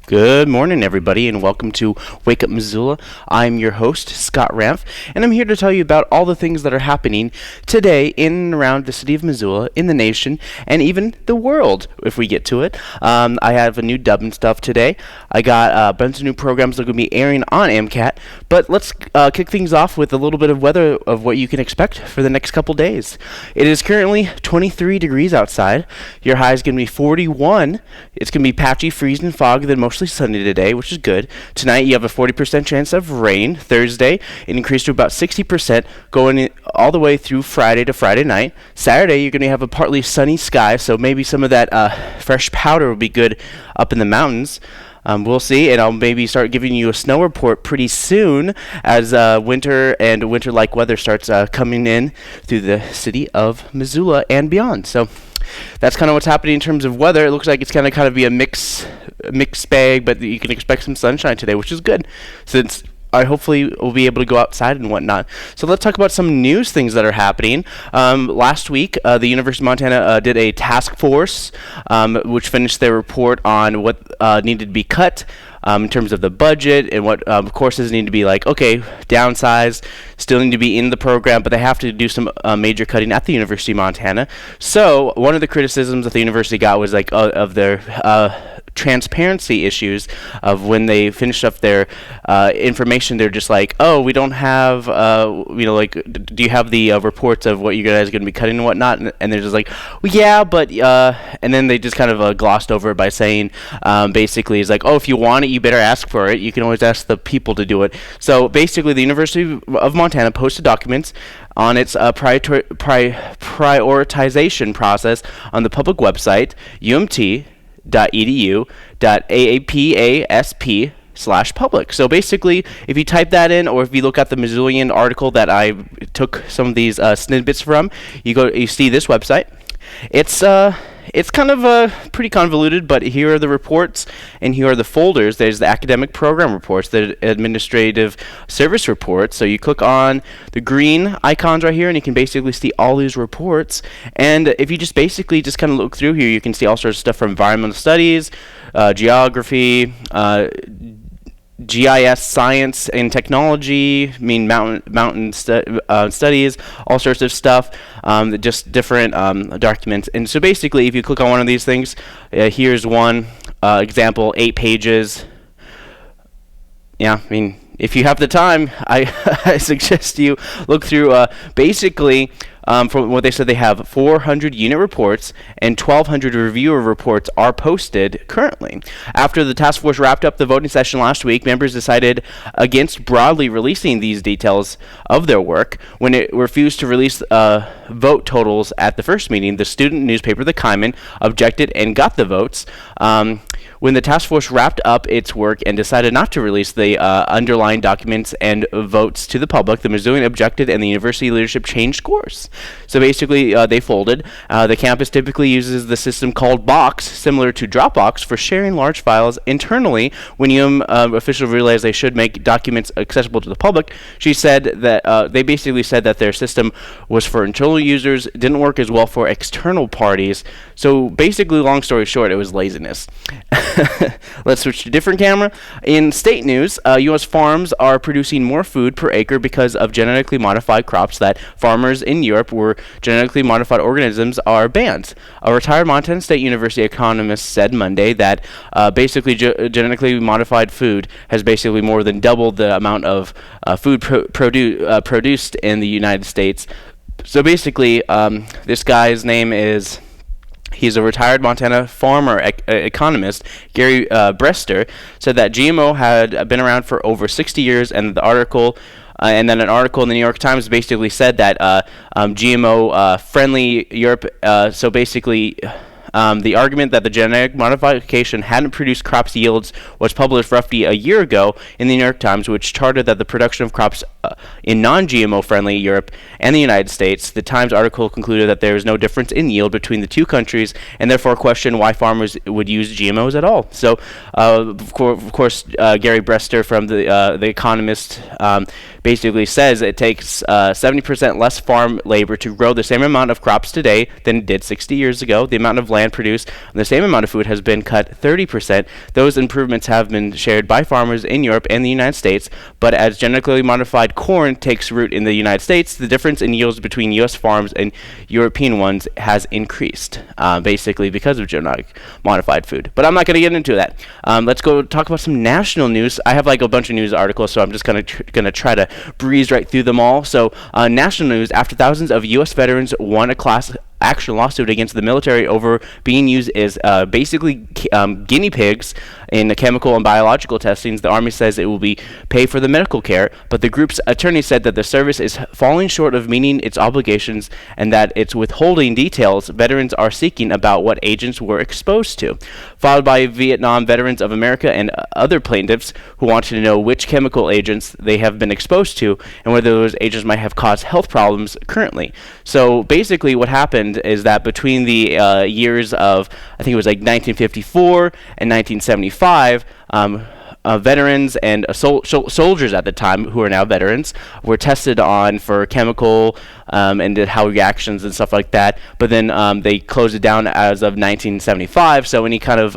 Good morning, everybody, and welcome to Wake Up Missoula. I'm your host, Scott Ramf, and I'm here to tell you about all the things that are happening today in and around the city of Missoula, in the nation, and even the world, if we get to it. I have a new Dubbin Stuff today. I got a bunch of new programs that are going to be airing on MCAT, but let's kick things off with a little bit of weather of what you can expect for the next couple days. It is currently 23 degrees outside. Your high is going to be 41. It's going to be patchy, freezing, fog, then mostly sunny today, which is good. Tonight you have a 40% chance of rain. Thursday it increased to about 60%, going all the way through Friday to Friday night. Saturday you're going to have a partly sunny sky, so maybe some of that fresh powder will be good up in the mountains. We'll see, and I'll maybe start giving you a snow report pretty soon as winter and winter-like weather starts coming in through the city of Missoula and beyond. So that's kind of what's happening in terms of weather. It looks like it's going to kind of be a mixed bag, but you can expect some sunshine today, which is good, since I hopefully will be able to go outside and whatnot. So let's talk about some news things that are happening. Last week, the University of Montana did a task force, which finished their report on what needed to be cut in terms of the budget and what courses need to be downsized, still need to be in the program, but they have to do some major cutting at the University of Montana. So one of the criticisms that the university got was of their transparency issues of when they finished up their information. They're just like, oh, we don't have do you have the reports of what you guys are going to be cutting and whatnot? And they're just like, well, yeah, but and then they just kind of glossed over it by saying basically it's like, oh, if you want it, you better ask for it. You can always ask the people to do it. So basically the University of Montana posted documents on its prioritization process on the public website, umt.edu.aapasp/public. So basically, if you type that in, or if you look at the Missoulian article that I took some of these snippets from, you see this website. It's kind of pretty convoluted, but here are the reports, and here are the folders. There's the academic program reports, the administrative service reports. So you click on the green icons right here, and you can basically see all these reports. And if you just kind of look through here, you can see all sorts of stuff from environmental studies, geography, GIS, science and technology, mountain studies, all sorts of stuff, just different documents. And so basically, if you click on one of these things, here's one example, 8 pages. Yeah, I mean, if you have the time, I suggest you look through basically. From what they said, they have 400 unit reports and 1,200 reviewer reports are posted currently. After the task force wrapped up the voting session last week, members decided against broadly releasing these details of their work. When it refused to release vote totals at the first meeting, the student newspaper, The Kaiman, objected and got the votes. When the task force wrapped up its work and decided not to release the underlying documents and votes to the public, the Missoulian objected and the university leadership changed course. So basically, they folded. The campus typically uses the system called Box, similar to Dropbox, for sharing large files internally. When officials realized they should make documents accessible to the public, she said that they basically said that their system was for internal users, didn't work as well for external parties. So basically, long story short, it was laziness. Let's switch to a different camera. In state news, U.S. farms are producing more food per acre because of genetically modified crops that farmers in Europe where genetically modified organisms are banned. A retired Montana State University economist said Monday that basically genetically modified food has basically more than doubled the amount of food produced in the United States. So basically, this guy's name is... He's a retired Montana farmer economist. Gary Brester said that GMO had been around for over 60 years, and the article, and then an article in the New York Times basically said that GMO friendly Europe. So basically. The argument that the genetic modification hadn't produced crops yields was published roughly a year ago in the New York Times, which charted that the production of crops in non-GMO friendly Europe and the United States. The Times article concluded that there is no difference in yield between the two countries, and therefore questioned why farmers would use GMOs at all. So, of course, Gary Brester from the Economist basically says it takes 70% less farm labor to grow the same amount of crops today than it did 60 years ago. The amount of land produced and the same amount of food has been cut 30%. Those improvements have been shared by farmers in Europe and the United States, but as genetically modified corn takes root in the United States, the difference in yields between U.S. farms and European ones has increased, basically because of genetic modified food. But I'm not going to get into that. Let's go talk about some national news. I have like a bunch of news articles, so I'm just going to try to breeze right through them all. So, national news: after thousands of U.S. veterans won a class action lawsuit against the military over being used as basically guinea pigs in the chemical and biological testings, the Army says it will be pay for the medical care, but the group's attorney said that the service is falling short of meeting its obligations and that it's withholding details veterans are seeking about what agents were exposed to. Filed by Vietnam Veterans of America and other plaintiffs who wanted to know which chemical agents they have been exposed to and whether those agents might have caused health problems currently. So basically what happened is that between the years of, I think it was like 1954 and 1975, veterans and soldiers at the time, who are now veterans, were tested on for chemical and did how reactions and stuff like that. But then they closed it down as of 1975, so any kind of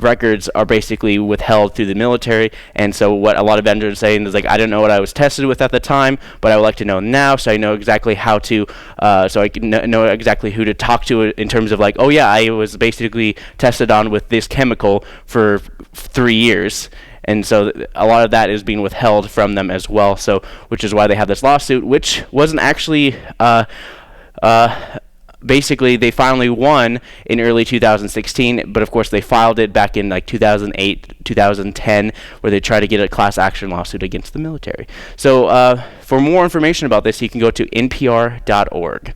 records are basically withheld through the military. And so what a lot of veterans are saying is like, I don't know what I was tested with at the time, but I would like to know now, so I know exactly how to, so I can know exactly who to talk to in terms of like, oh yeah, I was basically tested on with this chemical for 3 years. And so a lot of that is being withheld from them as well. So, which is why they have this lawsuit, which wasn't actually, basically they finally won in early 2016, but of course they filed it back in like 2008, 2010, where they tried to get a class action lawsuit against the military. So for more information about this, you can go to npr.org.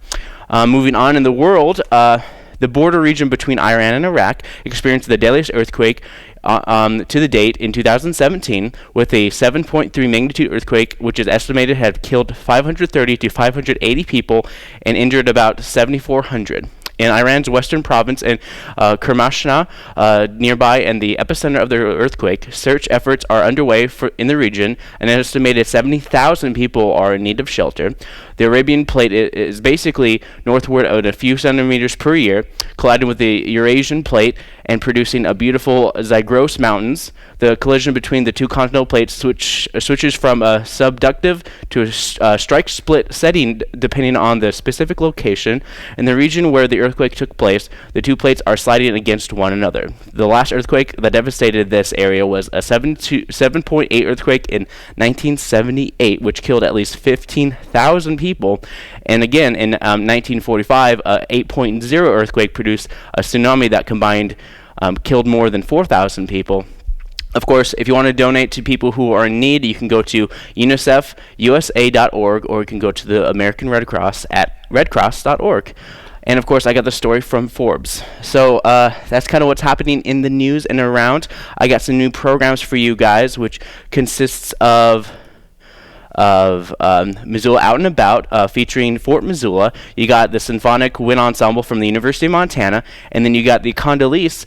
Moving on in the world, the border region between Iran and Iraq experienced the deadliest earthquake to the date in 2017, with a 7.3 magnitude earthquake, which is estimated to have killed 530 to 580 people and injured about 7,400. In Iran's western province in Kermanshah, nearby and the epicenter of the earthquake, search efforts are underway in the region. An estimated 70,000 people are in need of shelter. The Arabian Plate is basically northward at a few centimeters per year, colliding with the Eurasian Plate and producing a beautiful Zagros Mountains. The collision between the two continental plates switches from a subductive to a strike-split setting depending on the specific location. In the region where the earthquake took place, the two plates are sliding against one another. The last earthquake that devastated this area was a 7.8 earthquake in 1978, which killed at least 15,000 people. And again, in 1945, a 8.0 earthquake produced a tsunami that combined killed more than 4,000 people. Of course, if you want to donate to people who are in need, you can go to unicefusa.org, or you can go to the American Red Cross at redcross.org. And of course, I got the story from Forbes. So that's kind of what's happening in the news and around. I got some new programs for you guys, which consists of Missoula Out and About, featuring Fort Missoula. You got the Symphonic Wind Ensemble from the University of Montana, and then you got the Condoleezza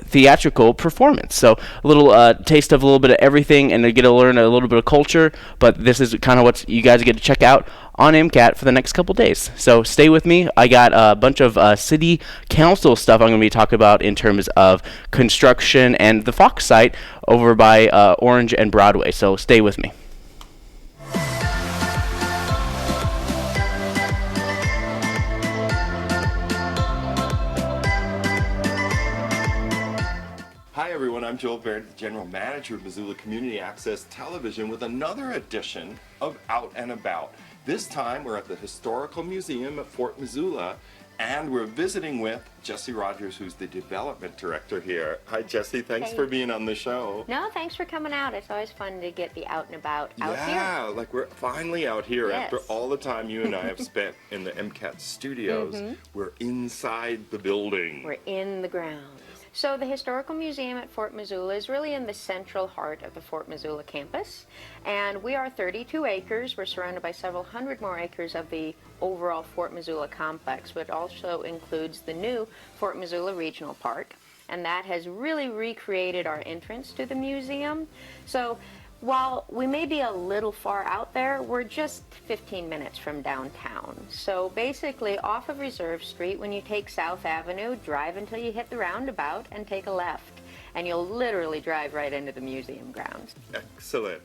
theatrical performance. So a little taste of a little bit of everything, and you get to learn a little bit of culture, but this is kind of what you guys get to check out on MCAT for the next couple days. So stay with me. I got a bunch of city council stuff I'm going to be talking about in terms of construction and the Fox site over by Orange and Broadway. So stay with me. Hi everyone, I'm Joel Baird, the General Manager of Missoula Community Access Television, with another edition of Out and About. This time we're at the Historical Museum at Fort Missoula, and we're visiting with Jesse Rogers, who's the Development Director here. Hi Jesse, thanks for being on the show. No, thanks for coming out. It's always fun to get the out and about out here. Yeah, like we're finally out here after all the time you and I have spent in the MCAT studios. We're inside the building. We're in the grounds. So the Historical Museum at Fort Missoula is really in the central heart of the Fort Missoula campus, and we are 32 acres. We're surrounded by several hundred more acres of the overall Fort Missoula complex, which also includes the new Fort Missoula Regional Park, and that has really recreated our entrance to the museum. So While we may be a little far out there, we're just 15 minutes from downtown. So basically off of Reserve Street, when you take South Avenue, drive until you hit the roundabout and take a left. And you'll literally drive right into the museum grounds. Excellent.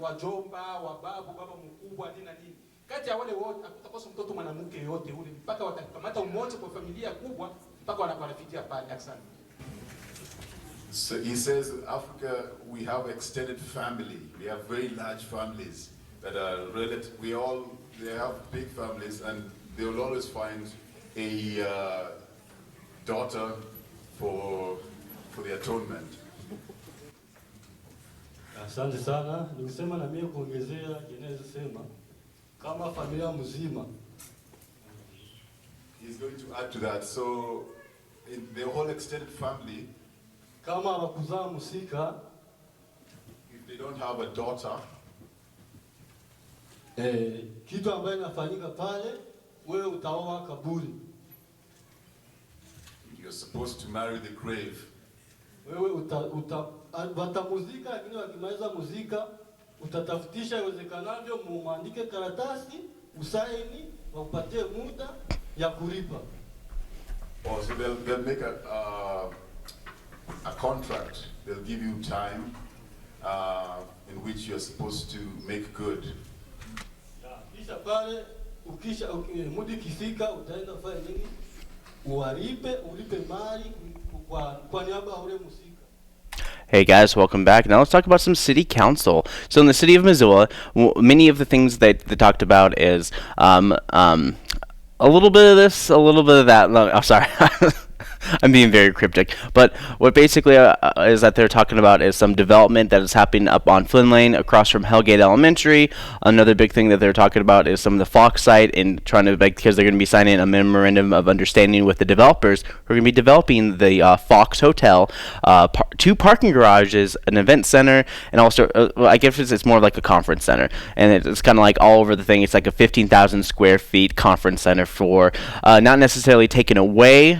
Wajomba, wababu, baba mkubwa, nini na nini. Kati ya wale wote hakutakosa mtoto mwanamke yote ule mpaka watakamata umoja kwa familia kubwa mpaka wanafikia pale. Asante. So he says, Africa, we have extended family. We have very large families that are related. They have big families, and they will always find a daughter for the atonement. Asante sana. Nikisema na mimi kuongezea jeneza sema kama familia mzima. He's going to add to that. So in the whole extended family, kama wakuzaa musika, if they don't have a daughter, kitu ambayo inafanyika pale, wewe utaoa kaburi. You're supposed to marry the grave. Wewe watamuzika, lakini wakimaliza muzika utatafutisha iwezekanavyo muandike karatasi, usaini, wakupatie muda ya kulipa. Oh, so they'll make a contract. They'll give you time in which you're supposed to make good. Kisha pale muda ikifika utaenda fanya nini? Ulipe mali kwa niaba ya ule musika. Hey guys, welcome back. Now let's talk about some city council. So in the city of Missoula, many of the things that they talked about is a little bit of this, a little bit of that. No, I'm sorry. I'm being very cryptic, but what basically is that they're talking about is some development that is happening up on Flynn Lane across from Hellgate Elementary. Another big thing that they're talking about is some of the Fox site and trying to, because they're going to be signing a memorandum of understanding with the developers who are going to be developing the Fox Hotel, 2 parking garages, an event center, and also, I guess it's more like a conference center. And it's kind of like all over the thing. It's like a 15,000 square feet conference center for not necessarily taking away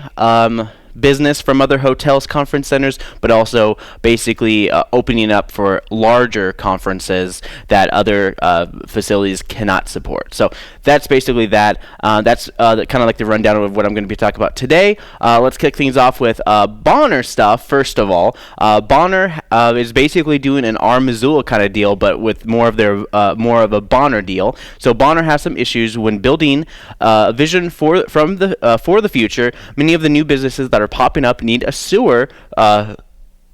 business from other hotels, conference centers, but also basically opening up for larger conferences that other facilities cannot support. So that's basically that. That's kind of like the rundown of what I'm going to be talking about today. Let's kick things off with Bonner stuff. First of all, Bonner is basically doing an R Missoula kind of deal, but with more of a Bonner deal. So Bonner has some issues when building a vision for the future. Many of the new businesses that are popping up need a sewer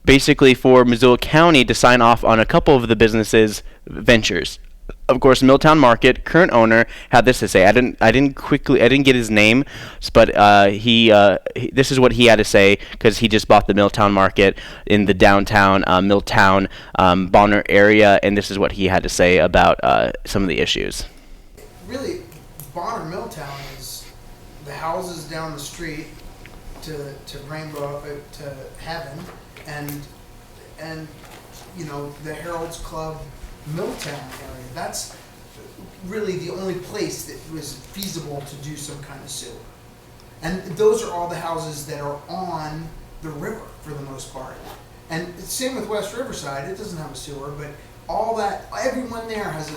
basically for Missoula County to sign off on a couple of the businesses' ventures. Of course, Milltown Market current owner had this to say. I didn't get his name, but this is what he had to say because he just bought the Milltown Market in the downtown Milltown Bonner area, and this is what he had to say about some of the issues. Really, Bonner Milltown is the houses down the street to Rainbow up to Heaven, and you know, the Herald's Club Milltown area. That's really the only place that was feasible to do some kind of sewer. And those are all the houses that are on the river for the most part. And same with West Riverside. It doesn't have a sewer, but all that, everyone there has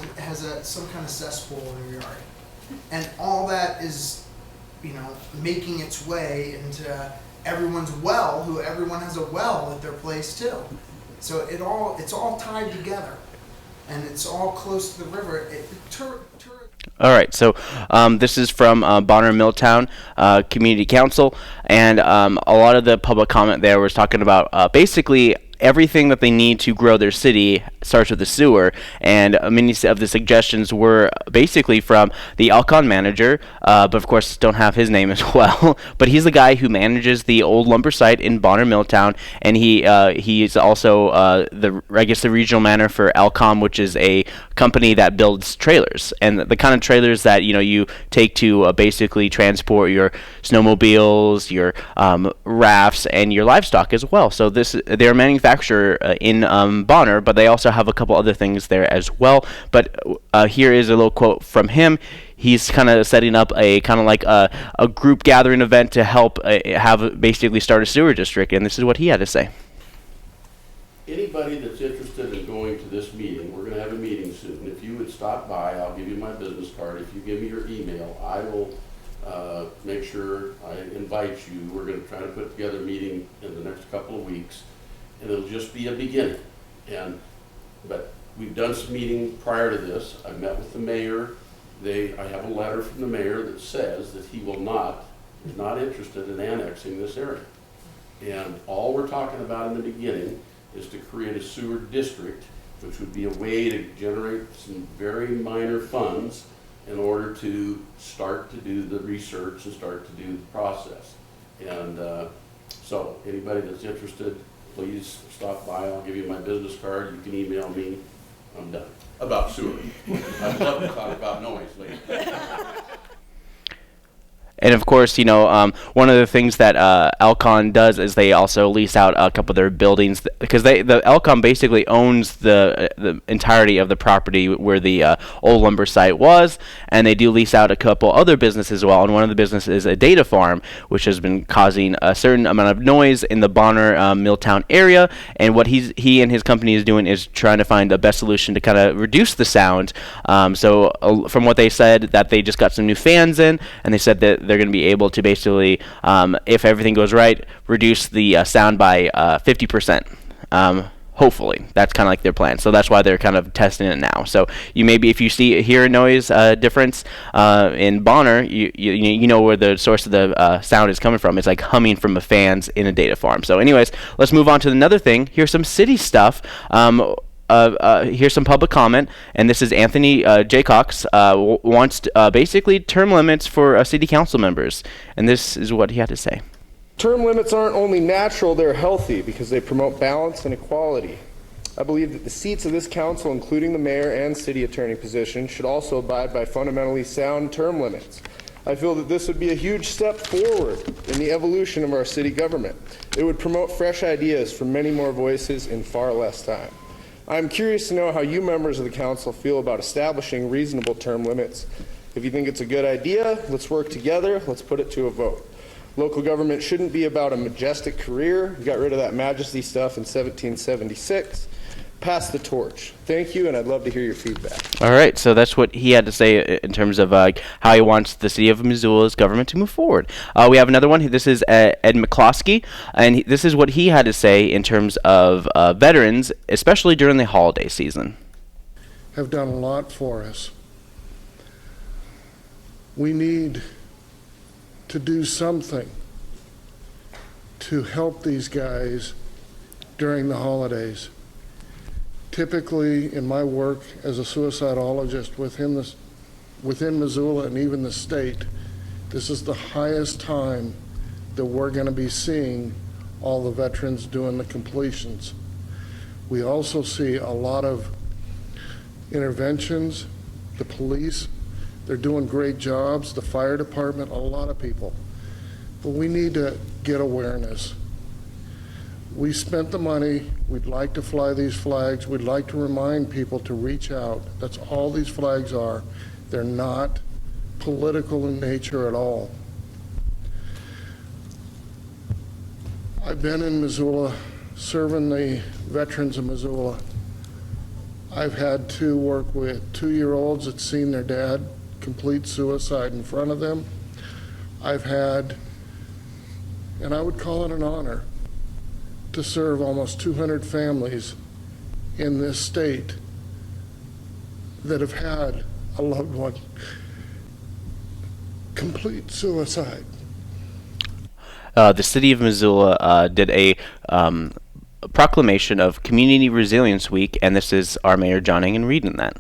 some kind of cesspool in their yard, and all that is, you know, making its way into everyone's well, who everyone has a well at their place too. So it's all tied together, and it's all close to the river. All right, so this is from Bonner Milltown Community Council, and a lot of the public comment there was talking about basically everything that they need to grow their city starts with the sewer, and many of the suggestions were basically from the Alcon manager, but of course don't have his name as well. But he's the guy who manages the old lumber site in Bonner Milltown, and he's also I guess the regional manager for Alcom, which is a company that builds trailers, and the kind of trailers that you take to basically transport your snowmobiles, your rafts, and your livestock as well. So they're manufacturer in Bonner, but they also have a couple other things there as well. But here is a little quote from him. He's kind of setting up a kind of like a group gathering event to help basically start a sewer district, and this is what he had to say. Anybody that's interested in going to this meeting, we're going to have a meeting soon. If you would stop by, I'll give you my business card. If you give me your email, I will make sure I invite you. We're going to try to put together a meeting in the next couple of weeks, and it'll just be a beginning. But we've done some meeting prior to this. I met with the mayor. I have a letter from the mayor that says that he is not interested in annexing this area. And all we're talking about in the beginning is to create a sewer district, which would be a way to generate some very minor funds in order to start to do the research and start to do the process. And so anybody that's interested, please stop by. I'll give you my business card. You can email me. I'm done. About sewer. I'd love to talk about noise later. And of course, one of the things that Alcon does is they also lease out a couple of their buildings, because the Alcon basically owns the entirety of the property where the old lumber site was, and they do lease out a couple other businesses as well. And one of the businesses is a data farm, which has been causing a certain amount of noise in the Bonner Milltown area. And what he and his company is doing is trying to find the best solution to kind of reduce the sound. So from what they said, that they just got some new fans in, and they said that they're going to be able to basically, if everything goes right, reduce the sound by 50%. Hopefully, that's kind of like their plan. So that's why they're kind of testing it now. So if you hear a noise difference in Bonner, you know where the source of the sound is coming from. It's like humming from the fans in a data farm. So anyways, let's move on to another thing. Here's some city stuff. Here's some public comment, and this is Anthony Jaycox wants basically term limits for city council members, and this is what he had to say. Term limits aren't only natural, they're healthy because they promote balance and equality. I believe that the seats of this council, including the mayor and city attorney position, should also abide by fundamentally sound term limits. I feel that this would be a huge step forward in the evolution of our city government. It would promote fresh ideas from many more voices in far less time. I'm curious to know how you members of the council feel about establishing reasonable term limits. If you think it's a good idea, let's work together. Let's put it to a vote. Local government shouldn't be about a majestic career. We got rid of that majesty stuff in 1776. Pass the torch. Thank you, and I'd love to hear your feedback. All right, so that's what he had to say in terms of how he wants the city of Missoula's government to move forward. We have another one. This is Ed McCloskey, and this is what he had to say in terms of veterans, especially during the holiday season. Have done a lot for us. We need to do something to help these guys during the holidays. Typically, in my work as a suicidologist within Missoula and even the state, this is the highest time that we're going to be seeing all the veterans doing the completions. We also see a lot of interventions. The police, they're doing great jobs. The fire department, a lot of people. But we need to get awareness. We spent the money. We'd like to fly these flags. We'd like to remind people to reach out. That's all these flags are. They're not political in nature at all. I've been in Missoula serving the veterans of Missoula. I've had to work with 2-year-olds that seen their dad complete suicide in front of them. I've had, and I would call it an honor, to serve almost 200 families in this state that have had a loved one complete suicide. The city of Missoula did a proclamation of Community Resilience Week, and this is our Mayor John Engen reading that.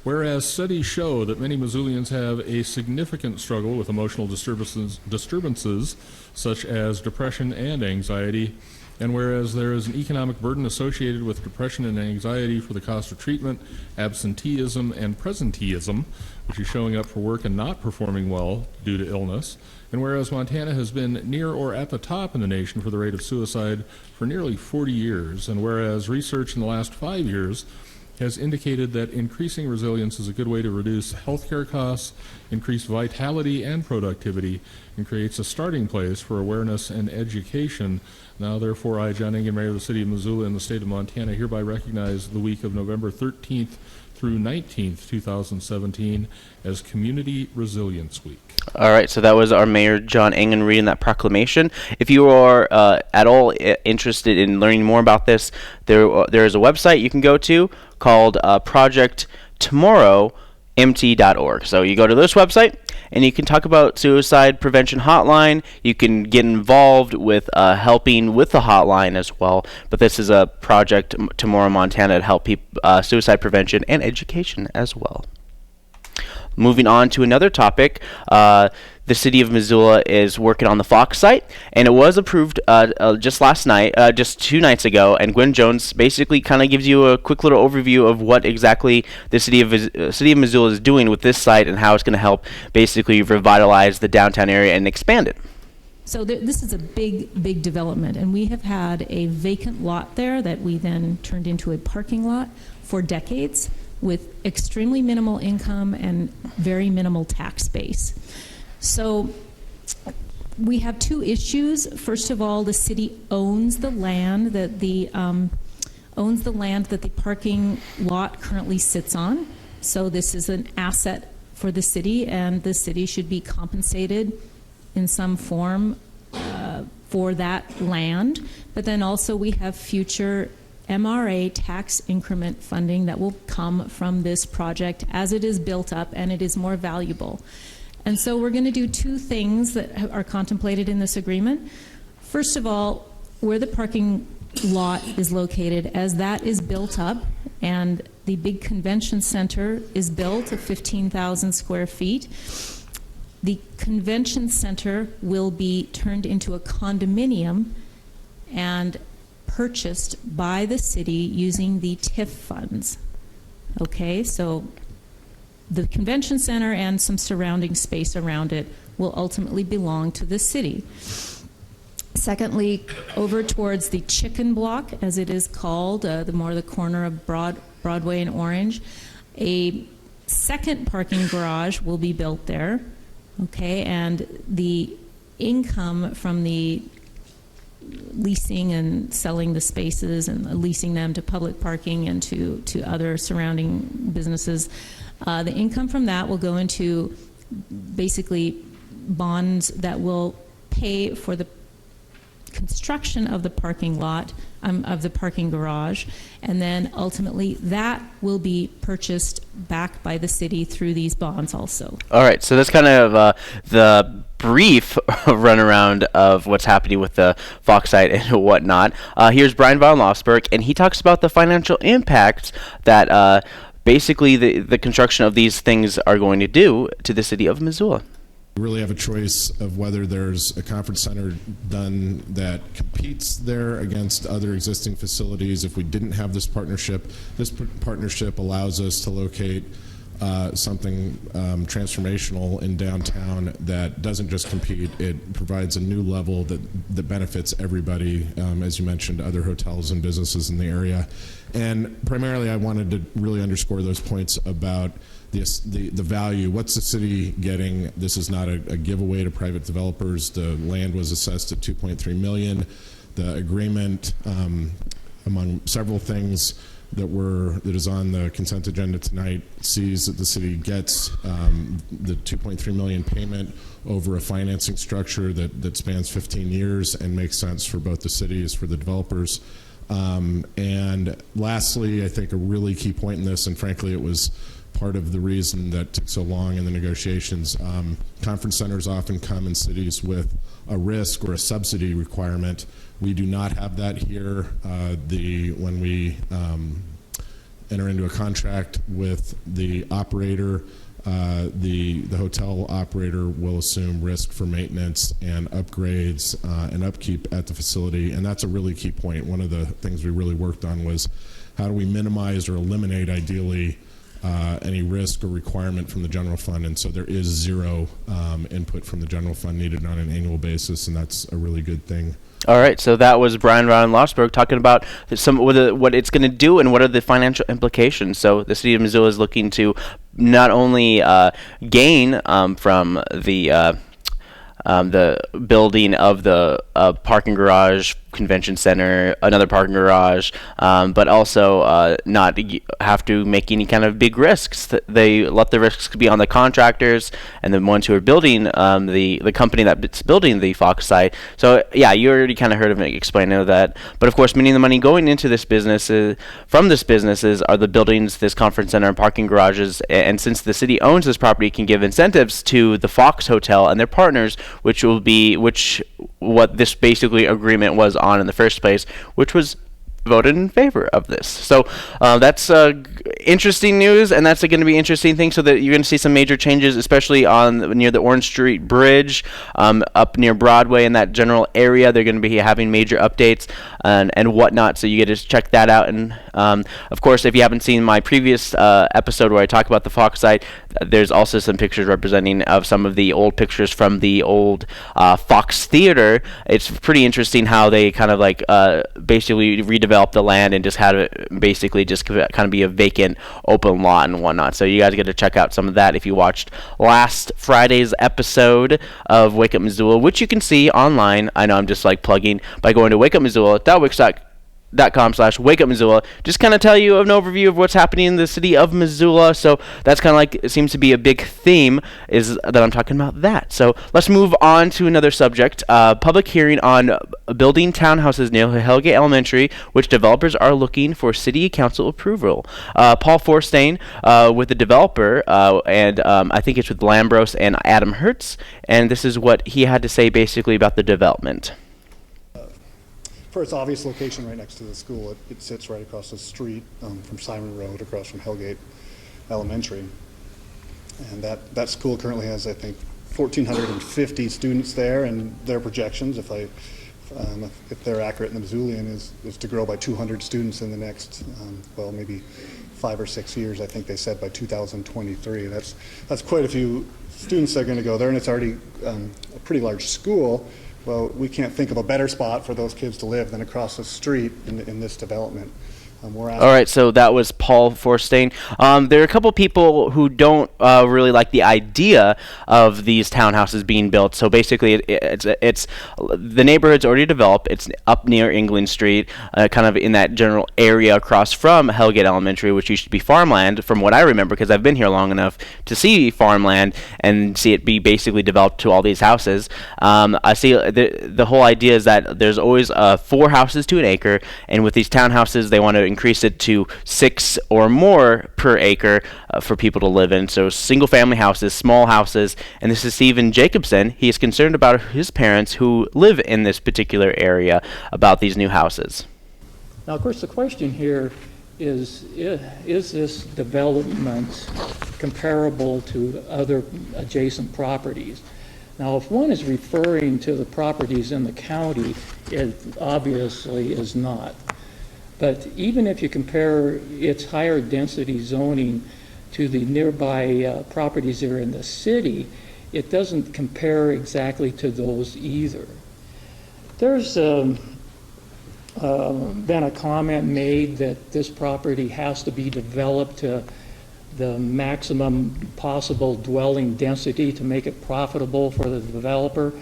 Whereas studies show that many Missoulians have a significant struggle with emotional disturbances such as depression and anxiety, and whereas there is an economic burden associated with depression and anxiety for the cost of treatment, absenteeism, and presenteeism, which is showing up for work and not performing well due to illness, and whereas Montana has been near or at the top in the nation for the rate of suicide for nearly 40 years, and whereas research in the last 5 years has indicated that increasing resilience is a good way to reduce healthcare costs, increase vitality and productivity, and creates a starting place for awareness and education. Now, therefore, I, John Engen, Mayor of the City of Missoula and the State of Montana, hereby recognize the week of November 13th through 19th, 2017 as Community Resilience Week. All right, so that was our Mayor John Engen reading that proclamation. If you are at all interested in learning more about this, there is a website you can go to called projecttomorrowmt.org. So you go to this website, and you can talk about suicide prevention hotline. You can get involved with helping with the hotline as well. But this is a Project Tomorrow Montana to help suicide prevention and education as well. Moving on to another topic, the city of Missoula is working on the Fox site, and it was approved just last night, just 2 nights ago. And Gwen Jones basically kind of gives you a quick little overview of what exactly the city of Missoula is doing with this site and how it's going to help basically revitalize the downtown area and expand it. So this is a big development, and we have had a vacant lot there that we then turned into a parking lot for decades, with extremely minimal income and very minimal tax base. So we have 2 issues. First of all, the city owns the land that the parking lot currently sits on. So this is an asset for the city, and the city should be compensated in some form for that land. But then also we have future MRA tax increment funding that will come from this project as it is built up and it is more valuable. And so we're going to do 2 things that are contemplated in this agreement. First of all, where the parking lot is located, as that is built up and the big convention center is built of 15,000 square feet, the convention center will be turned into a condominium and purchased by the city using the TIF funds. Okay, so the convention center and some surrounding space around it will ultimately belong to the city. Secondly, over towards the chicken block, as it is called, the corner of Broadway and Orange, a second parking garage will be built there. Okay, and the income from the leasing and selling the spaces and leasing them to public parking and to other surrounding businesses, the income from that will go into basically bonds that will pay for the construction of the parking lot, of the parking garage, and then ultimately that will be purchased back by the city through these bonds also. All right, so that's kind of the brief runaround of what's happening with the Fox site and whatnot. Here's Brian von Lossberg, and he talks about the financial impacts that basically the construction of these things are going to do to the city of Missoula. We really have a choice of whether there's a conference center done that competes there against other existing facilities. If we didn't have this partnership allows us to locate something transformational in downtown that doesn't just compete. It provides a new level that benefits everybody, as you mentioned, other hotels and businesses in the area. And primarily I wanted to really underscore those points about the value. What's the city getting? This is not a giveaway to private developers. The land was assessed at $2.3 million. The agreement, among several things that is on the consent agenda tonight, sees that the city gets the $2.3 million payment over a financing structure that spans 15 years and makes sense for both the city as for the developers. And lastly, I think a really key point in this, and frankly it was part of the reason that took so long in the negotiations. Conference centers often come in cities with a risk or a subsidy requirement. We do not have that here. When we enter into a contract with the operator, the hotel operator will assume risk for maintenance and upgrades and upkeep at the facility, and that's a really key point. One of the things we really worked on was how do we minimize or eliminate, ideally, any risk or requirement from the general fund, and so there is zero input from the general fund needed on an annual basis, and that's a really good thing. All right, so that was Brian Ron Lossberg talking about what it's going to do and what are the financial implications. So the city of Missoula is looking to not only gain from the building of the parking garage, convention center, another parking garage, but also not have to make any kind of big risks. They let the risks be on the contractors and the ones who are building the company that's building the Fox site. So yeah, you already kind of heard of me explaining that. But of course, many of the money going into this business from this businesses are the buildings, this conference center, and parking garages. And since the city owns this property, it can give incentives to the Fox Hotel and their partners, which what this basically agreement was on in the first place, which was voted in favor of this. So that's interesting news, and that's going to be interesting thing. So that you're going to see some major changes, especially near the Orange Street Bridge, up near Broadway in that general area. They're going to be having major updates and whatnot. So you get to check that out. And of course, if you haven't seen my previous episode where I talk about the Fox site, there's also some pictures representing of some of the old pictures from the old Fox Theater. It's pretty interesting how they kind of basically redeveloped the land and just had it basically just kind of be a vacant open lot and whatnot. So you guys get to check out some of that if you watched last Friday's episode of Wake Up Missoula, which you can see online. I know I'm just plugging by going to wakeupmissoula.com/wakeupmissoula. Just kind of tell you an overview of what's happening in the city of Missoula. So that's kind of it seems to be a big theme is that I'm talking about that. So let's move on to another subject. Public hearing on building townhouses near Hellgate Elementary, which developers are looking for city council approval. Paul Forstein with the developer, and I think it's with Lambros and Adam Hertz, and this is what he had to say basically about the development. For its obvious location right next to the school, it sits right across the street from Simon Road, across from Hellgate Elementary. And that school currently has, I think, 1,450 students there, and their projections, if they're accurate in the Missoulian, is to grow by 200 students in the next, maybe 5 or 6 years. I think they said by 2023. That's quite a few students that are going to go there, and it's already a pretty large school. Well, we can't think of a better spot for those kids to live than across the street in this development. All right, so that was Paul Forstein. There are a couple people who don't really like the idea of these townhouses being built. So basically, it's the neighborhood's already developed. It's up near England Street, kind of in that general area across from Hellgate Elementary, which used to be farmland, from what I remember, because I've been here long enough to see farmland and see it be basically developed to all these houses. I see the whole idea is that there's always 4 houses to an acre, and with these townhouses, they want to increase it to 6 or more per acre for people to live in. So single family houses, small houses. And this is Stephen Jacobson. He is concerned about his parents who live in this particular area about these new houses. Now, of course, the question here is this development comparable to other adjacent properties? Now, if one is referring to the properties in the county, it obviously is not. But even if you compare its higher density zoning to the nearby properties that are in the city, it doesn't compare exactly to those either. There's been a comment made that this property has to be developed to the maximum possible dwelling density to make it profitable for the developer.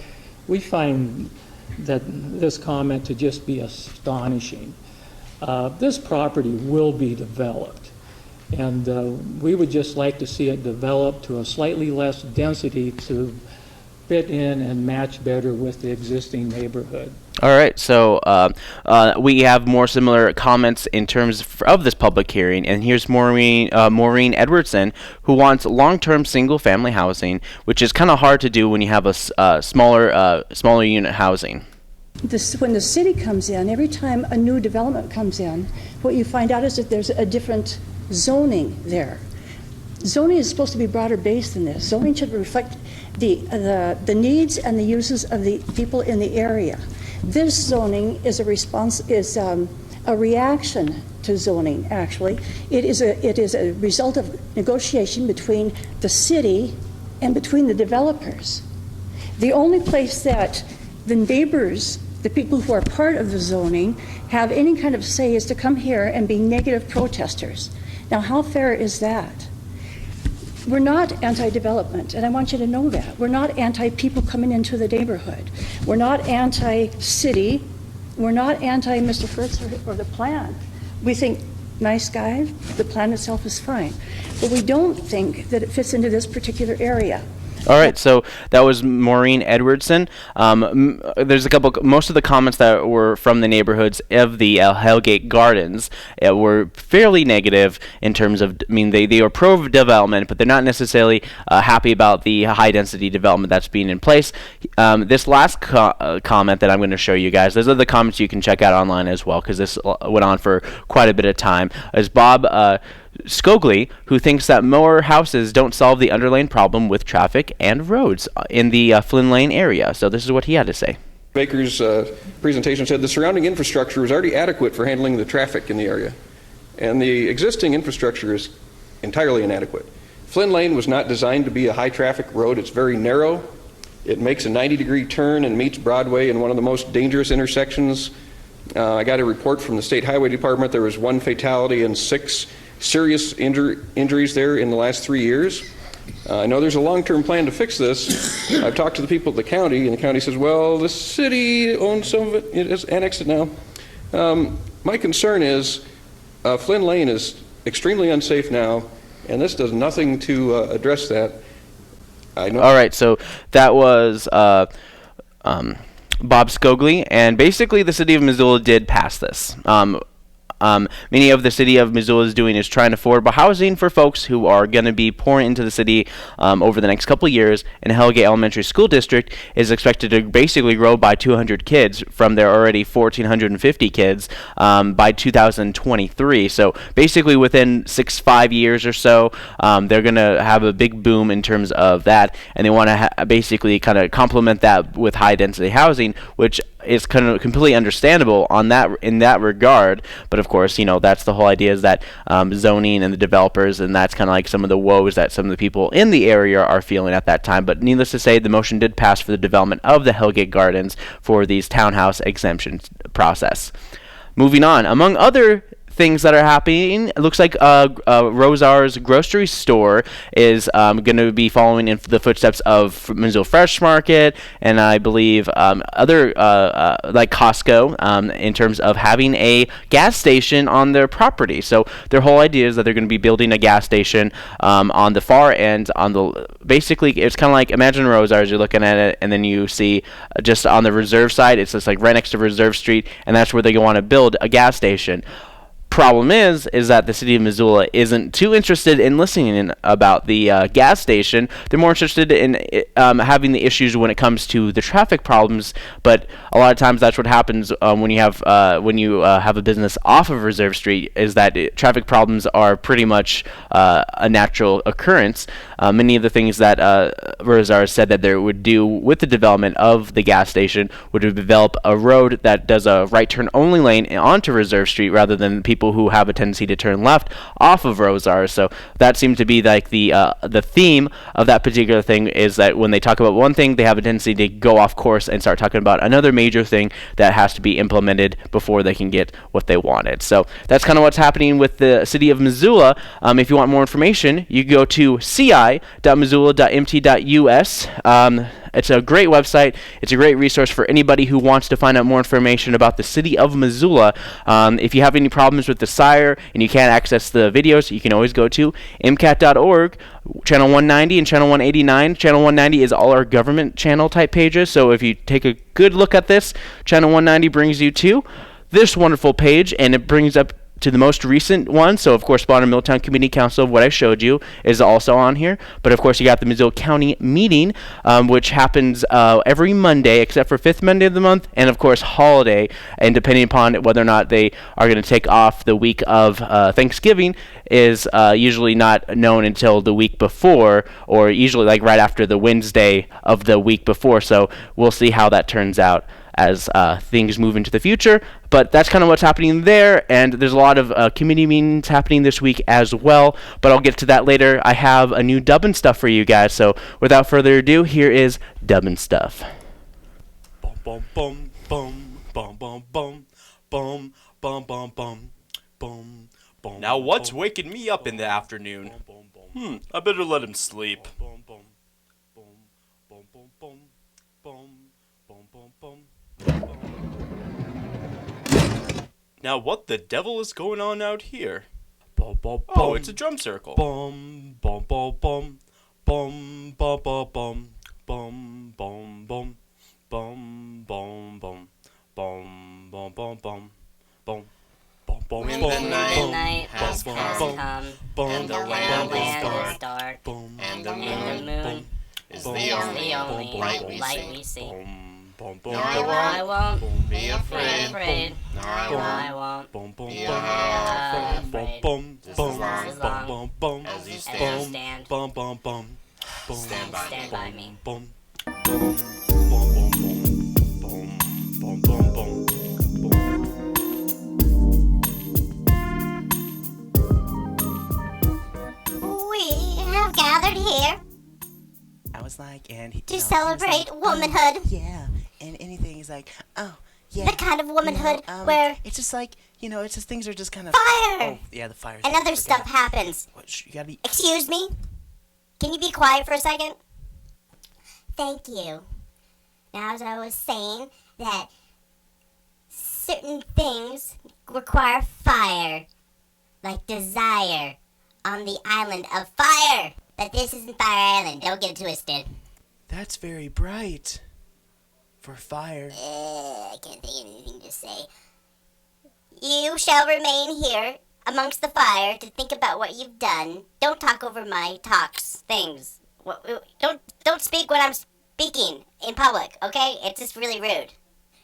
We find that this comment to just be astonishing. This property will be developed, and we would just like to see it developed to a slightly less density to fit in and match better with the existing neighborhood. All right, so we have more similar comments in terms of this public hearing, and here's Maureen Edwardson, who wants long-term single-family housing, which is kind of hard to do when you have a smaller unit housing. When the city comes in, every time a new development comes in, what you find out is that there's a different zoning there. Zoning is supposed to be broader based than this. Zoning should reflect the needs and the uses of the people in the area. This zoning is a reaction to zoning, actually. It is a result of negotiation between the city and between the developers. The only place that the neighbors, the people who are part of the zoning, have any kind of say is to come here and be negative protesters. Now, how fair is that? We're not anti-development, and I want you to know that. We're not anti-people coming into the neighborhood. We're not anti-city. We're not anti-Mr. Fritz or the plan. We think, nice guy, the plan itself is fine. But we don't think that it fits into this particular area. All right, so that was Maureen Edwardson. There's most of the comments that were from the neighborhoods of the Hellgate Gardens were fairly negative in terms of, they are pro-development, but they're not necessarily happy about the high-density development that's being in place. This last comment that I'm going to show you guys, those are the comments you can check out online as well, because this went on for quite a bit of time, is Bob Scogli, who thinks that more houses don't solve the underlying problem with traffic and roads in the Flynn Lane area. So this is what he had to say. Baker's presentation said the surrounding infrastructure was already adequate for handling the traffic in the area, and the existing infrastructure is entirely inadequate. Flynn Lane was not designed to be a high-traffic road. It's very narrow. It makes a 90-degree turn and meets Broadway in one of the most dangerous intersections. I got a report from the State Highway Department. There was 1 fatality and 6 serious injuries there in the last 3 years. I know there's a long-term plan to fix this. I've talked to the people at the county, and the county says, well, the city owns some of it. It has annexed it now. My concern is Flynn Lane is extremely unsafe now, and this does nothing to address that. I know. All right, so that was Bob Scogli, and basically the city of Missoula did pass this. Many of the city of Missoula is doing is trying to affordable housing for folks who are going to be pouring into the city over the next couple of years, and Hellgate Elementary School District is expected to basically grow by 200 kids from their already 1,450 kids by 2023. So basically within 5 years or so, they're going to have a big boom in terms of that, and they want to basically kind of complement that with high-density housing, which is kind of completely understandable in that regard. But of course, that's the whole idea, is that zoning and the developers, and that's kind of like some of the woes that some of the people in the area are feeling at that time. But needless to say, the motion did pass for the development of the Hellgate Gardens for these townhouse exemption process. Moving on, among other things that are happening, it looks like Rosar's grocery store is going to be following in the footsteps of Missoula Fresh Market, and I believe other like Costco, in terms of having a gas station on their property. So their whole idea is that they're going to be building a gas station on the far end. Basically, it's kind of like, imagine Rosar's, you're looking at it, and then you see just on the Reserve side, it's just like right next to Reserve Street, and that's where they want to build a gas station. Problem is that the city of Missoula isn't too interested in listening about the gas station. They're more interested in having the issues when it comes to the traffic problems. But a lot of times that's what happens when you have a business off of Reserve Street, is that traffic problems are pretty much a natural occurrence. Many of the things that Rosar said that they would do with the development of the gas station would develop a road that does a right turn only lane onto Reserve Street, rather than people who have a tendency to turn left off of Rosar. So that seemed to be like the theme of that particular thing, is that when they talk about one thing, they have a tendency to go off course and start talking about another major thing that has to be implemented before they can get what they wanted. So that's kind of what's happening with the city of Missoula. If you want more information, you go to ci.missoula.mt.us. It's a great website. It's a great resource for anybody who wants to find out more information about the city of Missoula. If you have any problems with the Sire and you can't access the videos, you can always go to MCAT.org, channel 190 and channel 189. Channel 190 is all our government channel type pages, so if you take a good look at this, channel 190 brings you to this wonderful page, and it brings up to the most recent one. So of course Bonner Milltown Community Council, what I showed you, is also on here. But of course you got the Missoula County meeting, which happens every Monday except for 5th Monday of the month, and of course holiday, and depending upon whether or not they are going to take off the week of Thanksgiving is usually not known until the week before, or usually like right after the Wednesday of the week before. So we'll see how that turns out as things move into the future. But that's kind of what's happening there, and there's a lot of committee meetings happening this week as well, but I'll get to that later. I have a new Dubbin Stuff for you guys, so without further ado, here is Dubbin Stuff. Bum bum bum bum bum bum bum bum bum bum bum bum. Now what's waking me up in the afternoon? I better let him sleep. Now what the devil is going on out here? Oh, it's a drum circle. Bum bum bum bum bum bum bum bum bum bum bum bum bum bum bum bum bum bum. When the night has come, and the land is dark, and the moon is the only light we see. No, I won't be afraid. No, I won't be afraid. Just as long as you stand by me. We have gathered here I was like, and he to celebrate womanhood. Yeah, and anything is like, oh, yeah. The kind of womanhood where it's just like, it's just things are just kind of fire. Oh, yeah, the fire. And other stuff happens. You gotta be. Excuse me? Can you be quiet for a second? Thank you. Now, as I was saying, that certain things require fire, like desire on the island of fire. But this isn't Fire Island. Don't get it twisted. That's very bright for fire. I can't think of anything to say. You shall remain here amongst the fire to think about what you've done. Don't talk over my things. Don't speak when I'm speaking in public, okay? It's just really rude.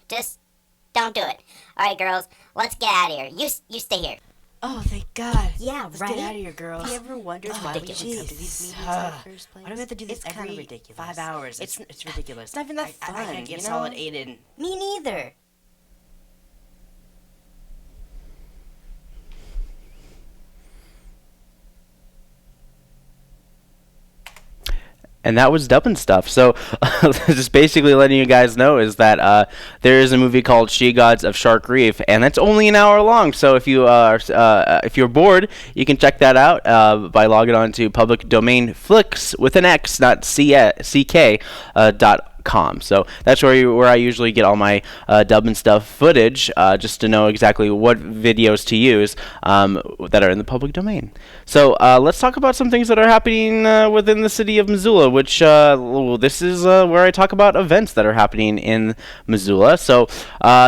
Just don't do it. All right, girls, let's get out of here. You stay here. Oh, thank God. Yeah, Let's right? get out of here, girls. Have you ever wondered why we ridiculous. come to these meetings in the first place? Why do we have to do this It's kinda every ridiculous. 5 hours? It's ridiculous. It's not even that fun, I can't get you solid know? 8 in. Me neither. And that was Dubbin Stuff. So just basically letting you guys know is that there is a movie called She Gods of Shark Reef, and that's only an hour long. So if you're bored, you can check that out by logging on to Public Domain Flicks with an X, not CK, .com. So that's where I usually get all my Dubbin Stuff footage, just to know exactly what videos to use that are in the public domain. So let's talk about some things that are happening within the city of Missoula, which this is where I talk about events that are happening in Missoula. So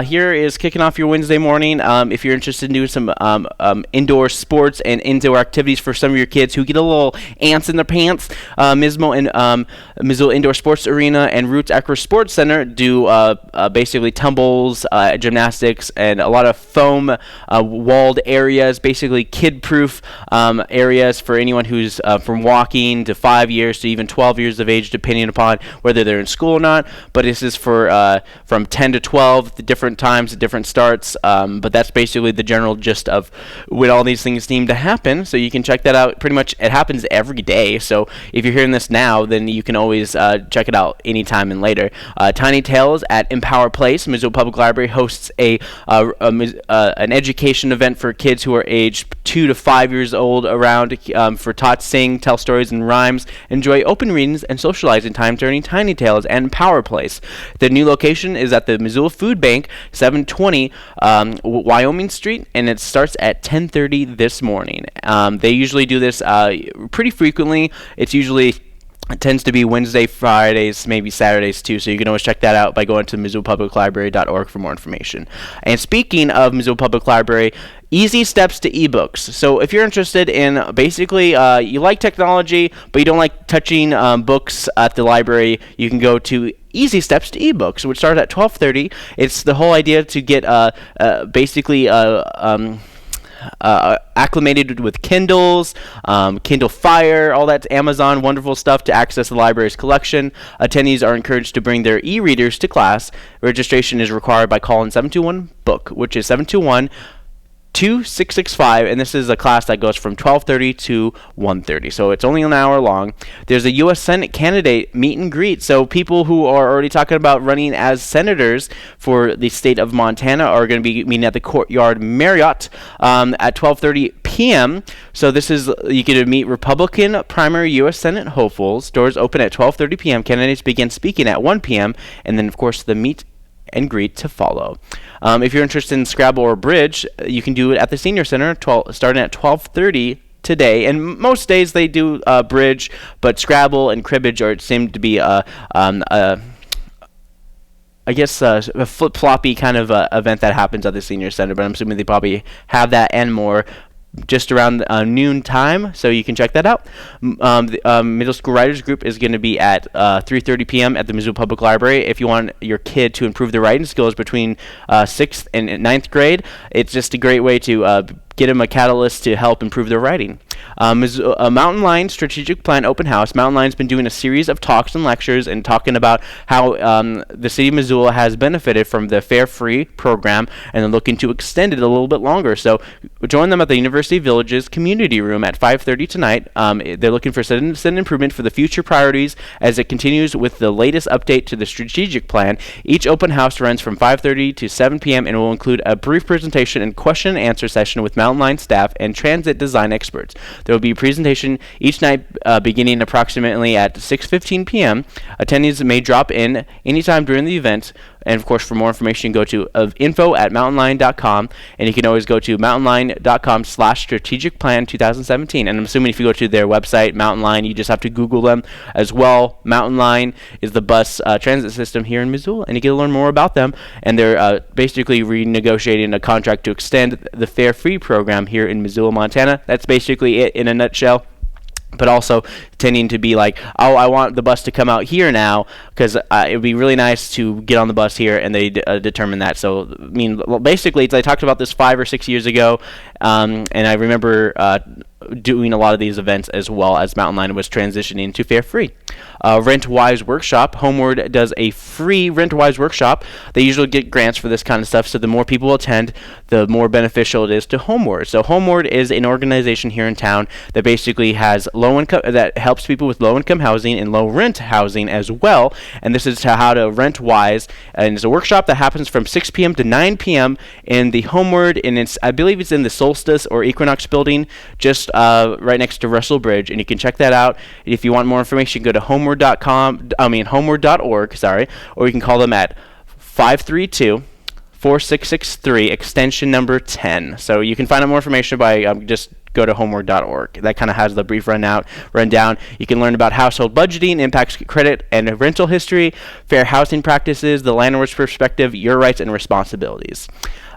here is kicking off your Wednesday morning. If you're interested in doing some indoor sports and indoor activities for some of your kids who get a little ants in their pants, Mismo and Missoula Indoor Sports Arena and Roots Acro Sports Center do basically tumbles, gymnastics, and a lot of foam walled areas, basically kid-proof areas for anyone who's from walking to 5 years to even 12 years of age, depending upon whether they're in school or not. But this is for from 10 to 12, the different times, the different starts. But that's basically the general gist of when all these things seem to happen. So you can check that out. Pretty much, it happens every day. So if you're hearing this now, then you can always check it out anytime chime in later. Tiny Tales at Empower Place. Missoula Public Library hosts an education event for kids who are aged 2 to 5 years old around for taught sing, tell stories and rhymes, enjoy open readings and socializing time during Tiny Tales and Empower Place. The new location is at the Missoula Food Bank, 720 Wyoming Street, and it starts at 10:30 this morning. They usually do this pretty frequently. It tends to be Wednesday, Fridays, maybe Saturdays too, so you can always check that out by going to MissoulaPublicLibrary.org for more information. And speaking of Missoula Public Library, easy steps to ebooks. So if you're interested in basically you like technology but you don't like touching books at the library, you can go to Easy Steps to eBooks, which starts at 12:30. It's the whole idea to get acclimated with Kindles, Kindle Fire, all that Amazon wonderful stuff to access the library's collection. Attendees are encouraged to bring their e-readers to class. Registration is required by calling 721-BOOK, which is 721-2665, and this is a class that goes from 12:30 to 1:30, so it's only an hour long. There's a U.S. Senate candidate meet and greet, so people who are already talking about running as senators for the state of Montana are going to be meeting at the Courtyard Marriott at 12:30 p.m. So this is, you get to meet Republican primary U.S. Senate hopefuls. Doors open at 12:30 p.m. Candidates begin speaking at 1 p.m. and then of course the meet and greet to follow. If you're interested in Scrabble or Bridge, you can do it at the Senior Center starting at 12:30 today. And most days they do Bridge, but Scrabble and Cribbage seem to be a flip-floppy kind of event that happens at the Senior Center, but I'm assuming they probably have that and more just around noon time, so you can check that out. The middle school writers group is going to be at 3:30 p.m. at the Missoula Public Library. If you want your kid to improve their writing skills between 6th and 9th grade, it's just a great way to get them a catalyst to help improve their writing. Mountain Lion Strategic Plan Open House. Mountain Lion's been doing a series of talks and lectures and talking about how the city of Missoula has benefited from the Fare Free program, and they're looking to extend it a little bit longer. So join them at the University Village's community room at 5:30 tonight. They're looking for citizen improvement for the future priorities as it continues with the latest update to the strategic plan. Each open house runs from 5:30 to 7 p.m. and will include a brief presentation and question and answer session with Mountain Lion staff and transit design experts. There will be a presentation each night beginning approximately at 6:15 p.m. Attendees may drop in anytime during the event. And of course, for more information, go to info@mountainlion.com, and you can always go to mountainlion.com/strategicplan 2017. And I'm assuming if you go to their website, Mountain Lion, you just have to Google them as well. Mountain Lion is the bus transit system here in Missoula, and you get to learn more about them. And they're basically renegotiating a contract to extend the Fare Free program here in Missoula, Montana. That's basically it in a nutshell. But also tending to be like, oh, I want the bus to come out here now because it would be really nice to get on the bus here, and they determine that. So, I mean, basically, I talked about this 5 or 6 years ago, and I remember doing a lot of these events as well as Mountain Lion was transitioning to Fare Free. Rent-Wise Workshop. Homeward does a free Rent-Wise Workshop. They usually get grants for this kind of stuff, so the more people attend, the more beneficial it is to Homeward. So Homeward is an organization here in town that basically has low-income, that helps people with low-income housing and low-rent housing as well, and this is how to rent-wise, and it's a workshop that happens from 6 p.m. to 9 p.m. in the Homeward, and I believe it's in the Solstice or Equinox building, just right next to Russell Bridge, and you can check that out. If you want more information, go to homeward.org, or you can call them at 532-4663, extension number 10. So you can find out more information by just go to homeward.org. That kind of has the brief rundown. You can learn about household budgeting, impacts credit and rental history, fair housing practices, the landlord's perspective, your rights and responsibilities.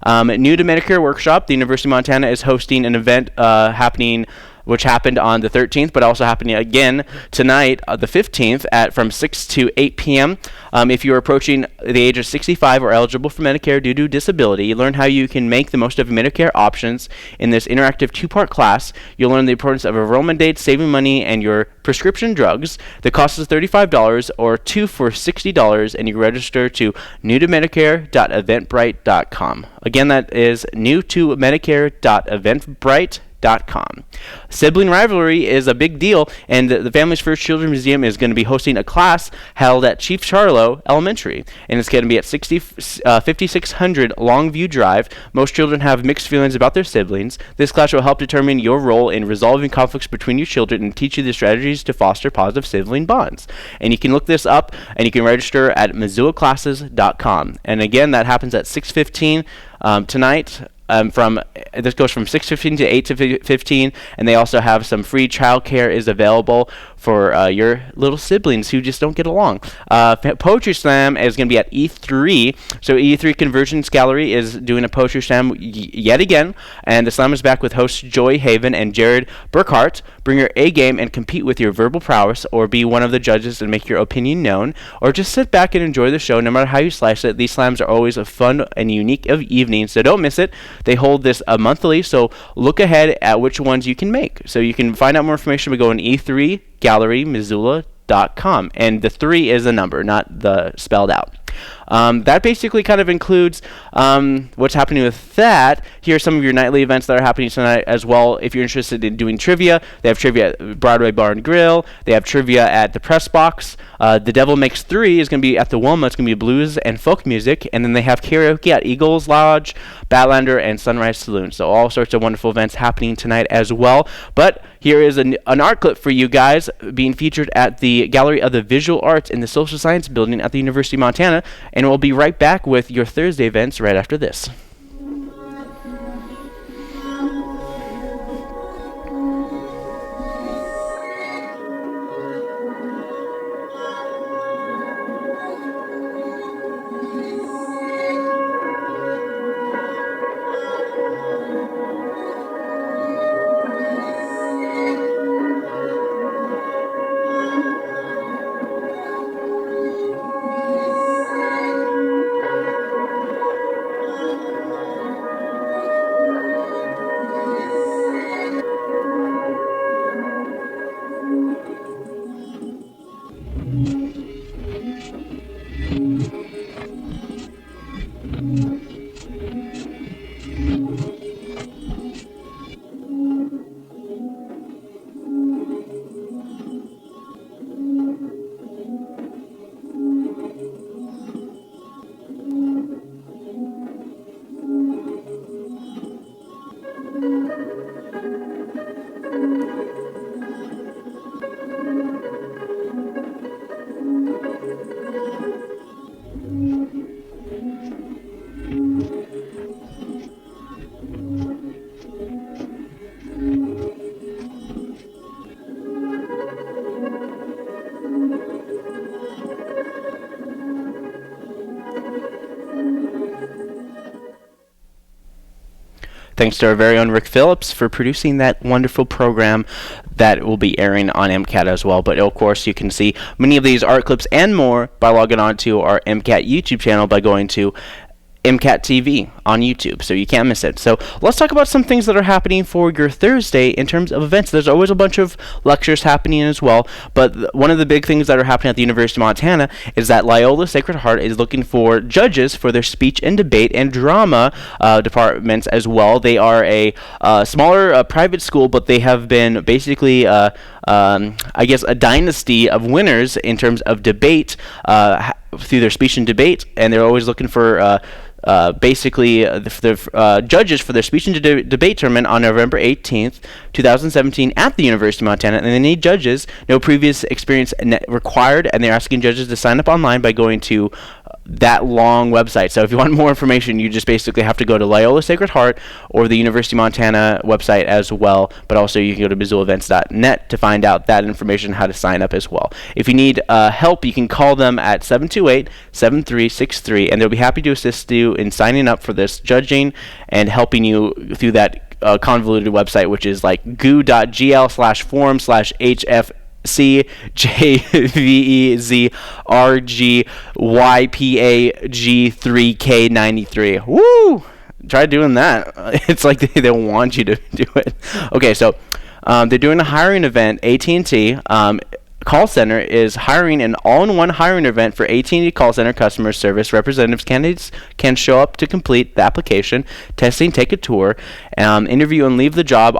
New to Medicare Workshop, the University of Montana is hosting an event which happened on the 13th, but also happening again tonight, the 15th, from 6 to 8 p.m. If you're approaching the age of 65 or eligible for Medicare due to disability, you learn how you can make the most of Medicare options in this interactive two-part class. You'll learn the importance of enrollment dates, saving money, and your prescription drugs. The cost is $35 or 2 for $60, and you register to newtomedicare.eventbrite.com. Again, that is newtomedicare.eventbrite.com. MCATShark.com. Sibling rivalry is a big deal, and the Families First Children's Museum is going to be hosting a class held at Chief Charlo Elementary, and it's going to be at 5600 Longview Drive. Most children have mixed feelings about their siblings. This class will help determine your role in resolving conflicts between your children and teach you the strategies to foster positive sibling bonds. And you can look this up, and you can register at MissoulaClasses.com. And again, that happens at 6:15 tonight. This goes from 6:15 to 8:15, and they also have some free childcare is available for your little siblings who just don't get along. Poetry Slam is going to be at E3. So E3 Convergence Gallery is doing a Poetry Slam yet again, and the slam is back with hosts Joy Haven and Jared Burkhart. Bring your A game and compete with your verbal prowess, or be one of the judges and make your opinion known, or just sit back and enjoy the show no matter how you slice it. These slams are always a fun and unique of evenings, so don't miss it. They hold this monthly, so look ahead at which ones you can make. So you can find out more information by going E3GalleryMissoula.com, and the 3 is a number, not the spelled out. That basically kind of includes what's happening with that. Here are some of your nightly events that are happening tonight as well. If you're interested in doing trivia, they have trivia at Broadway Bar and Grill. They have trivia at the Press Box. The Devil Makes 3 is going to be at the Wilma. It's going to be blues and folk music. And then they have karaoke at Eagles Lodge, Badlander, and Sunrise Saloon. So all sorts of wonderful events happening tonight as well. But here is an art clip for you guys being featured at the Gallery of the Visual Arts in the Social Science Building at the University of Montana. And we'll be right back with your Thursday events right after this. Thanks to our very own Rick Phillips for producing that wonderful program that will be airing on MCAT as well. But of course, you can see many of these art clips and more by logging on to our MCAT YouTube channel by going to MCAT TV on YouTube, so you can't miss it. So let's talk about some things that are happening for your Thursday in terms of events. There's always a bunch of lectures happening as well, but one of the big things that are happening at the University of Montana is that Loyola Sacred Heart is looking for judges for their speech and debate and drama departments as well. They are a smaller private school, but they have been basically I guess a dynasty of winners in terms of debate through their speech and debate, and they're always looking for basically the judges for their speech and debate tournament on November 18th, 2017 at the University of Montana, and they need judges, no previous experience required, and they're asking judges to sign up online by going to that long website. So if you want more information, you just basically have to go to Loyola Sacred Heart or the University of Montana website as well, but also you can go to MissoulaEvents.net to find out that information, how to sign up as well. If you need help, you can call them at 728-7363, and they'll be happy to assist you in signing up for this judging and helping you through that convoluted website, which is like goo.gl/form/HFCJVEZRGYPAG3K93. Woo! Try doing that. It's like they want you to do it. Okay, so they're doing a hiring event. AT&T call center is hiring an all-in-one hiring event for AT&T call center customer service representatives. Candidates can show up to complete the application, testing, take a tour, interview, and leave the job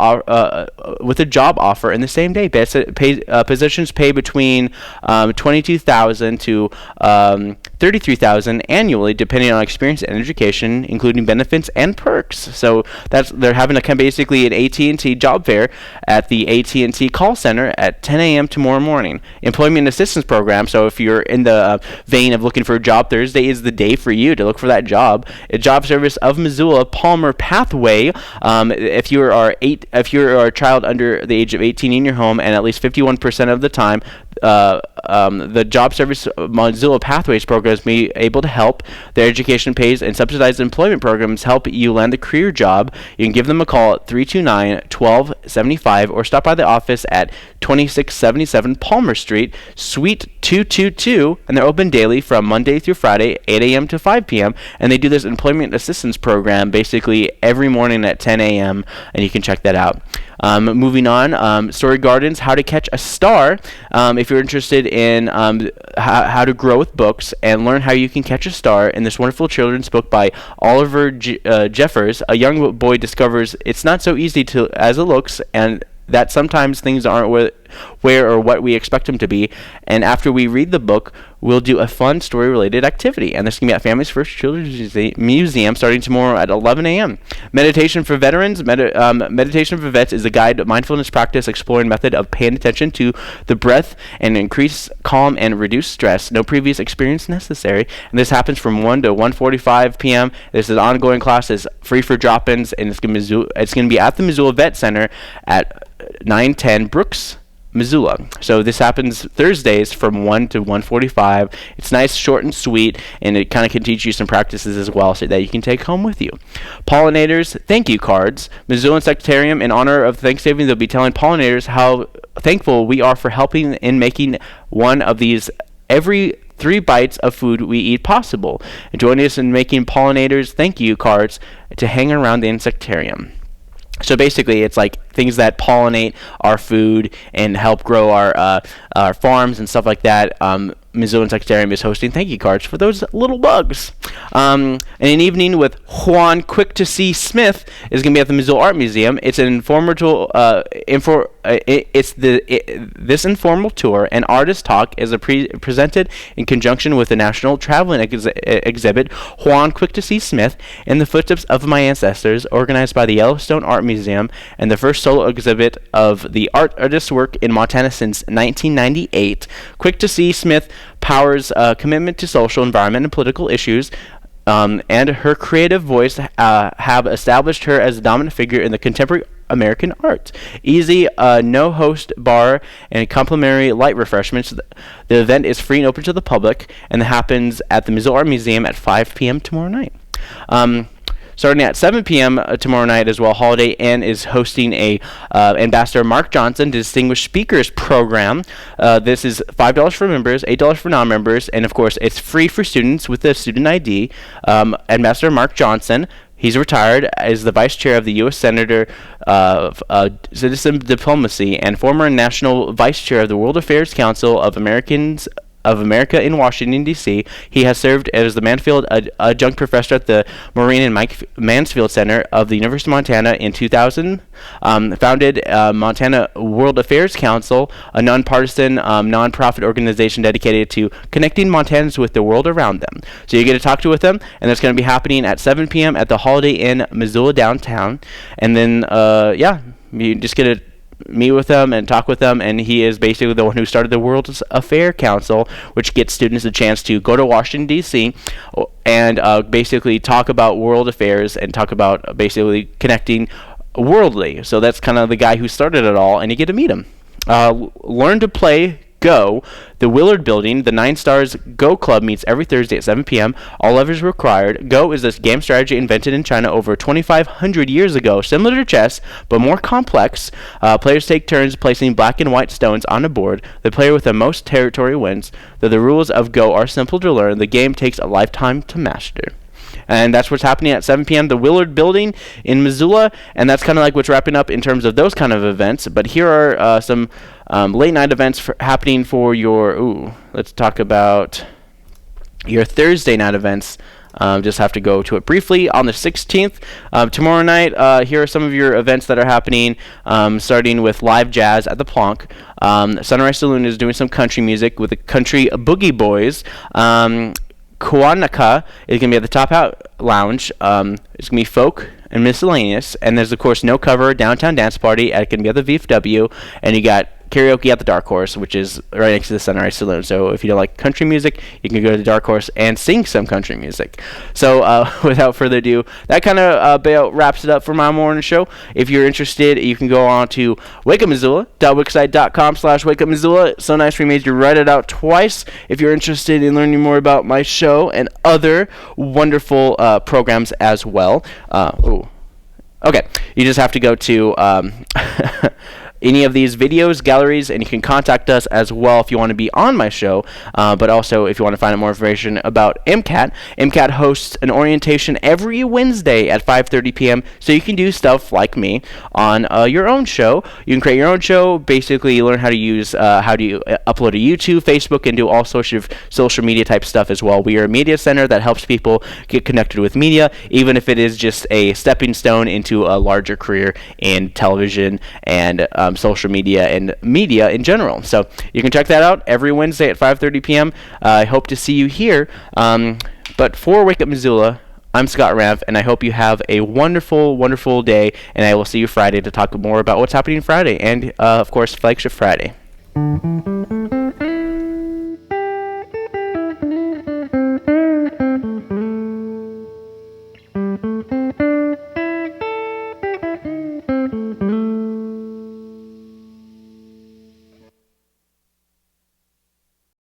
with a job offer in the same day. Positions pay between $22,000 to $33,000 annually, depending on experience and education, including benefits and perks. So they're having basically an AT&T job fair at the AT&T call center at 10 a.m. tomorrow morning. Employment assistance program. So if you're in the vein of looking for a job, Thursday is the day for you to look for that job. A job service of Missoula Palmer Pathway. If you're a child under the age of 18 in your home, and at least 51% of the time, the job service Missoula Pathways programs may be able to help. Their education pays and subsidized employment programs help you land a career job. You can give them a call at 329-1275 or stop by the office at 2677 Palmer Street, Suite 222, and they're open daily from Monday through Friday, 8 a.m. to 5 p.m., and they do this employment assistance program basically every morning at 10 a.m., and you can check that out. Moving on, Story Gardens, How to Catch a Star. If you're interested in how to grow with books and learn how you can catch a star in this wonderful children's book by Oliver Jeffers, a young boy discovers it's not so easy as it looks, and that sometimes things aren't where or what we expect them to be. And after we read the book, we'll do a fun story-related activity. And this can be at Family's First Children's Museum starting tomorrow at 11 a.m. Meditation for Veterans. Meditation for Vets is a guide to mindfulness practice exploring method of paying attention to the breath and increase calm and reduce stress. No previous experience necessary. And this happens from 1 to 1:45 p.m. This is an ongoing class. It's free for drop-ins, and it's going to be at the Missoula Vet Center at 910 Brooks, Missoula. So this happens Thursdays from 1 to 1:45. It's nice, short, and sweet, and it kind of can teach you some practices as well so that you can take home with you. Pollinators, thank you cards. Missoula Secretarium, in honor of Thanksgiving, they'll be telling pollinators how thankful we are for helping in making one of these every 3 bites of food we eat possible. And join us in making pollinators thank you cards to hang around the insectarium. So basically, it's like things that pollinate our food and help grow our farms and stuff like that. Missoula Secretarium is hosting thank you cards for those little bugs. And an evening with Juan Quick to See Smith is going to be at the Missoula Art Museum. It's an this informal tour and artist talk is presented in conjunction with the National Traveling Exhibit Juan Quick to See Smith in the Footsteps of My Ancestors, organized by the Yellowstone Art Museum, and the first solo exhibit of the artist's work in Montana since 1998. Quick to See Smith powers commitment to social, environment, and political issues, and her creative voice have established her as a dominant figure in the contemporary American art. Easy, no-host bar, and complimentary light refreshments. The event is free and open to the public, and it happens at the Missoula Art Museum at 5 p.m. tomorrow night. Starting at 7 p.m. Tomorrow night as well, Holiday Inn is hosting a Ambassador Mark Johnson Distinguished Speakers program. This is $5 for members, $8 for non-members, and of course it's free for students with a student ID. Ambassador Mark Johnson, he's retired, is the Vice Chair of the U.S. Senator of Citizen Diplomacy and former National Vice Chair of the World Affairs Council of America in Washington, D.C. He has served as the Mansfield Adjunct Professor at the Maureen and Mike Mansfield Center of the University of Montana in 2000. Founded Montana World Affairs Council, a nonpartisan nonprofit organization dedicated to connecting Montanans with the world around them. So you get to talk with them, and that's going to be happening at 7 p.m. at the Holiday Inn, Missoula downtown. And then, you just get to meet with them and talk with them, and he is basically the one who started the World Affairs Council, which gets students a chance to go to Washington, D.C. and basically talk about world affairs and talk about basically connecting worldly. So that's kind of the guy who started it all, and you get to meet him. Learn to play Go. The Willard Building, the 9 Stars Go Club meets every Thursday at 7 p.m. All levels required. Go is this game strategy invented in China over 2,500 years ago, similar to chess, but more complex. Players take turns placing black and white stones on a board. The player with the most territory wins. Though the rules of Go are simple to learn, the game takes a lifetime to master. and that's what's happening at 7 p.m. the Willard Building in Missoula, and that's kind of like what's wrapping up in terms of those kind of events. But here are some late night events happening for your. Let's talk about your Thursday night events. Just have to go to it briefly. On the 16th, tomorrow night, here are some of your events that are happening, starting with live jazz at the Plonk. Sunrise Saloon is doing some country music with the Country Boogie Boys. Kuanaka is going to be at the Top Hat Lounge. It's going to be folk and miscellaneous. And there's, of course, No Cover Downtown Dance Party. It's going to be at the VFW. And you got karaoke at the Dark Horse, which is right next to the Sunrise Saloon. So if you don't like country music, you can go to the Dark Horse and sing some country music. So without further ado, that kind of about wraps it up for my morning show. If you're interested, you can go on to wakeupmissoula.wixsite.com/wakeupmissoula. So nice we made you write it out twice. If you're interested in learning more about my show and other wonderful programs as well. Okay, you just have to go to any of these videos, galleries, and you can contact us as well if you want to be on my show, but also if you want to find out more information about MCAT. MCAT hosts an orientation every Wednesday at 5:30 p.m., so you can do stuff like me on your own show. You can create your own show, basically learn how to use, how do you upload to YouTube, Facebook, and do all sorts of social media type stuff as well. We are a media center that helps people get connected with media, even if it is just a stepping stone into a larger career in television and social media and media in general. So you can check that out every Wednesday at 5:30 p.m. I hope to see you here. But for Wake Up Missoula, I'm Scott Ramph, and I hope you have a wonderful, wonderful day, and I will see you Friday to talk more about what's happening Friday and, of course, Flagship Friday.